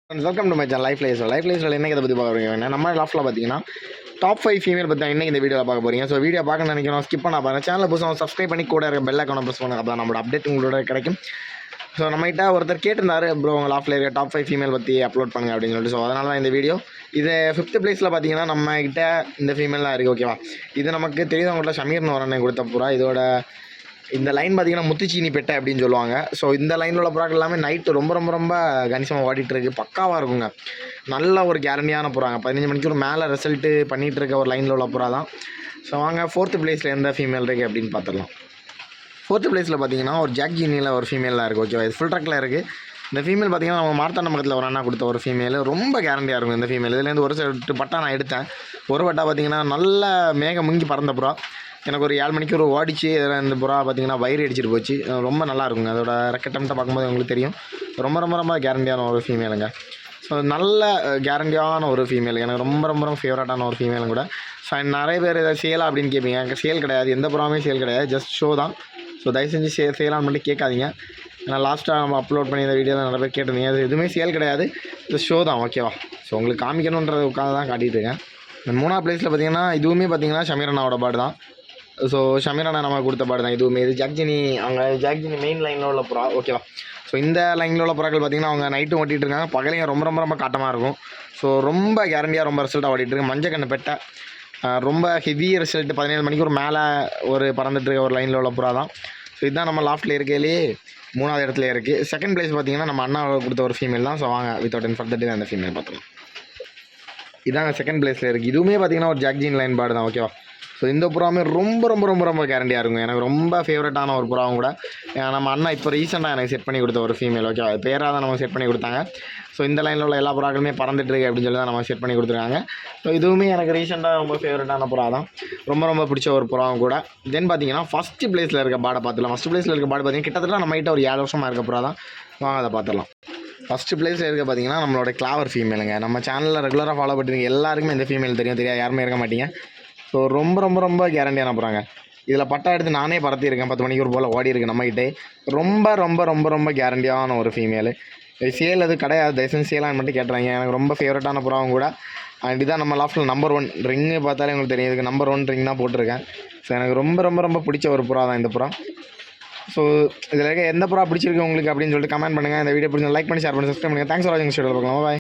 Welcome to my channel life லைஃப்ல என்ன இதை பற்றி பார்க்குறீங்க நம்ம லாஃப்ட்டில் பார்த்தீங்கன்னா டாப் 5 ஃபீமேல் பற்றி தான் இன்றைக்கி இந்த வீடியோவில் பார்க்க போகிறீங்க. ஸோ வீடியோ பார்க்க நினைக்கிறோம் ஸ்கிப் பண்ண பாருங்கள். சேனல் புதுசாக சப்ஸ்கிரைப் பண்ணி கூட இருக்க பெல் ஐக்கானை ப்ரெஸ் பண்ணுங்க. அப்போ நம்மளோட அப்டேட் உங்களோட கிடைக்கும். ஸோ நம்மகிட்ட ஒருத்தர் கேட்டிருந்தாரு ப்ரோ உங்கள் லாஃப்ட்டில் இருக்க டாப் 5 ஃபீமேல் பற்றி அப்லோட் பண்ணுங்க அப்படின்னு சொல்லிட்டு. ஸோ அதனால தான் இந்த வீடியோ. இது 5th பிளேஸில் பார்த்தீங்கன்னா நம்மகிட்ட இந்த ஃபீமேல் தான் இருக்குது. ஓகேவா, இது நமக்கு தெரியுதவங்கள்ட்ட ஷமீர்னு வரனே கொடுத்த புறா. இதோட இந்த லைன் பார்த்தீங்கன்னா முத்துச்சீனி பெட்டை அப்படின்னு சொல்லுவாங்க. ஸோ இந்த லைனில் உள்ள புறாக்கள் எல்லாமே நைட்டு ரொம்ப ரொம்ப ரொம்ப கணிசமாக ஓடிட்டுருக்கு. பக்காவாக இருக்குங்க. நல்ல ஒரு கேரண்டியான புறாங்க. 15 மணிக்கு ஒரு மேலே ரிசல்ட்டு பண்ணிகிட்டு இருக்க ஒரு லைனில் உள்ள புறா தான். ஸோ வாங்க 4th பிளேஸில் எந்த ஃபீமேல் இருக்குது அப்படின்னு பார்த்துடலாம். 4th பிளேஸில் பார்த்தீங்கன்னா ஒரு ஜாக் ஜீனியில் ஒரு ஃபீமேல் தான் இருக்குது. ஓகேவா, இது ஃபுல் ட்ரக்கில் இருக்குது. இந்த ஃபீமேல் பார்த்தீங்கன்னா நம்ம மார்த்தாண்டம் பக்கத்தில் ஒரு அண்ணா கொடுத்த ஒரு ஃபீமேல். ரொம்ப கேரண்டியாக இருக்கும் இந்த ஃபீமேல். இதுலேருந்து ஒரு செட்டு பட்டா நான் எடுத்தேன். ஒரு பட்டா பார்த்தீங்கன்னா நல்ல மேகம் முங்கி பறந்த புறா. எனக்கு ஒரு 7 மணிக்கு ஒரு ஓடிச்சு. இதில் இந்த புறா பார்த்திங்கன்னா வயிறு அடிச்சிட்டு போச்சு. ரொம்ப நல்லா இருக்குங்க. அதோட ரெக்கட்டம்ட்ட பார்க்கும்போது உங்களுக்கு தெரியும். ரொம்ப ரொம்ப ரொம்ப கேரண்டியான ஒரு ஃபீமேலுங்க. ஸோ நல்ல கேரண்டியான ஒரு ஃபீமேல். எனக்கு ரொம்ப ரொம்ப ரொம்ப ஃபேவரட்டான ஒரு ஃபீமேலும் கூட. ஸோ நிறைய பேர் இதை சேலா அப்படின்னு கேட்பீங்க. எனக்கு சேல் கிடையாது, எந்த புறாமே சேல் கிடையாது, ஜஸ்ட் ஷோ தான். ஸோ தயவு செஞ்சு சேலான்னு மட்டும் கேட்காதீங்க. ஏன்னா லாஸ்ட்டாக நம்ம அப்லோட் பண்ணி இந்த வீடியோ தான் நிறைய பேர் கேட்டிருந்தீங்க. அது எதுவுமே சேல் கிடையாது, இது ஷோ தான். ஓகேவா, ஸோ உங்களுக்கு காமிக்கணுன்றது உட்காந்து தான் காட்டிகிட்டு இருக்கேன். இந்த 3ஆவது பிளேஸில் பார்த்தீங்கன்னா இதுவுமே பார்த்தீங்கன்னா ஷமீரண்ணாவோட பாடு தான். ஸோ ஷமீரண்ணா நம்ம கொடுத்த பாடு தான் இதுவுமே. இது ஜாக்ஜினி, அவங்க ஜாக்ஜினி மெயின் லைனில் உள்ள புறா. ஓகேவா, ஸோ இந்த லைனில் உள்ள புறாக்கள் பார்த்திங்கன்னா அவங்க நைட்டும் ஓட்டிகிட்டு இருக்காங்க, பகலையும் ரொம்ப ரொம்ப ரொம்ப காட்டமாக இருக்கும். ஸோ ரொம்ப கேரண்டியாக ரொம்ப ரிசல்ட்டாக ஓட்டிகிட்டு இருக்கு. மஞ்சள் கண்ணு பெட்டை ரொம்ப ஹெவி ரிசல்ட்டு. 17 மணிக்கு ஒரு மேலே ஒரு பறந்துட்டு இருக்க ஒரு லைனில் உள்ள புறா தான். ஸோ இதுதான் நம்ம லாஃப்ட்டில் இருக்கையிலே 3ஆவது இடத்துல இருக்குது. 2nd பிளேஸ் பார்த்திங்கன்னா நம்ம அண்ணா கொடுத்த ஒரு ஃபீமேல் தான். ஸோ வாங்க வித்தவுட் ஃபர்தர் அந்த ஃபீமேல் பார்த்துக்கலாம். இதாங்க 2nd பிளேஸில் இருக்குது. இதுவுமே பார்த்திங்கன்னா ஒரு ஜாக்ஜின் லைன் பாடு தான். ஓகேவா, ஸோ இந்த புறாமே ரொம்ப ரொம்ப ரொம்ப ரொம்ப கேரண்டியாக இருக்கும். எனக்கு ரொம்ப ஃபேவரட்டான ஒரு புறாவும் கூட. நம்ம அண்ணா இப்போ ரீசெண்டாக எனக்கு செட் பண்ணி கொடுத்த ஒரு ஃபீமேல். ஓகே, அது பேராக தான் நம்ம செட் பண்ணி கொடுத்தாங்க. ஸோ இந்த லைனில் உள்ள எல்லா புறாக்களுமே பறந்துட்டுருக்கு அப்படின்னு சொல்லி தான் நம்ம செட் பண்ணி கொடுத்துருக்காங்க. ஸோ இதுவுமே எனக்கு ரீசெண்டாக ரொம்ப ஃபேவரட்டான புறா தான். ரொம்ப ரொம்ப பிடிச்ச ஒரு புறாவும் கூட. தென் பார்த்தீங்கன்னா 1st பிளேஸில் இருக்க பாடை பார்த்துலாம். 1st பிளேஸில் இருக்க பாடு பார்த்தீங்கன்னா கிட்டத்தட்ட நம்மகிட்ட ஒரு 7 வருஷமாக இருக்க புறா தான். வாங்க அதை பார்த்துடலாம். 1st பிளேஸில் இருக்க பார்த்தீங்கன்னா நம்மளோட கிளாவர் ஃபீமேலுங்க. நம்ம சேனலில் ரெகுலராக ஃபாலோ பண்ணிருக்கீங்க எல்லாருக்குமே இந்த ஃபீமேல் தெரியாது யாருமே இருக்க மாட்டீங்க. ஸோ ரொம்ப ரொம்ப ரொம்ப கேரண்டியான போகிறாங்க. இதில் பட்டா எடுத்து நானே பறத்திருக்கேன். 10 மணிக்கு ஒரு போல் ஓடி இருக்குது நம்மகிட்டே. ரொம்ப ரொம்ப ரொம்ப ரொம்ப கேரண்டியான ஒரு ஃபீமேலு. சேல் அது கிடையாது, தயவுசெய்து சேலான்னு மட்டும் கேட்டுறாங்க. எனக்கு ரொம்ப ஃபேவரட்டான புறாவும் கூட. அண்ட் இதான் நம்ம லாஃப்ட்டில் நம்பர் 1 ரிங்கு பார்த்தாலே உங்களுக்கு தெரியும். இதுக்கு நம்பர் 1 ரிங் தான் போட்டிருக்கேன். ஸோ எனக்கு ரொம்ப ரொம்ப ரொம்ப பிடிச்ச ஒரு புறா தான் இந்த புறா. ஸோ இதில் இருக்க எந்த புறா பிடிச்சிருக்கு உங்களுக்கு அப்படின்னு சொல்லிட்டு கமெண்ட் பண்ணுங்கள். இந்த வீடியோ பிடிச்சி லைக் பண்ணி ஷேர் பண்ணி சப்ஸ்கிரைப் பண்ணுங்கள். தேங்க்ஸ் ஃபார் வாட்சிங். பார்க்கலாம். பாய்.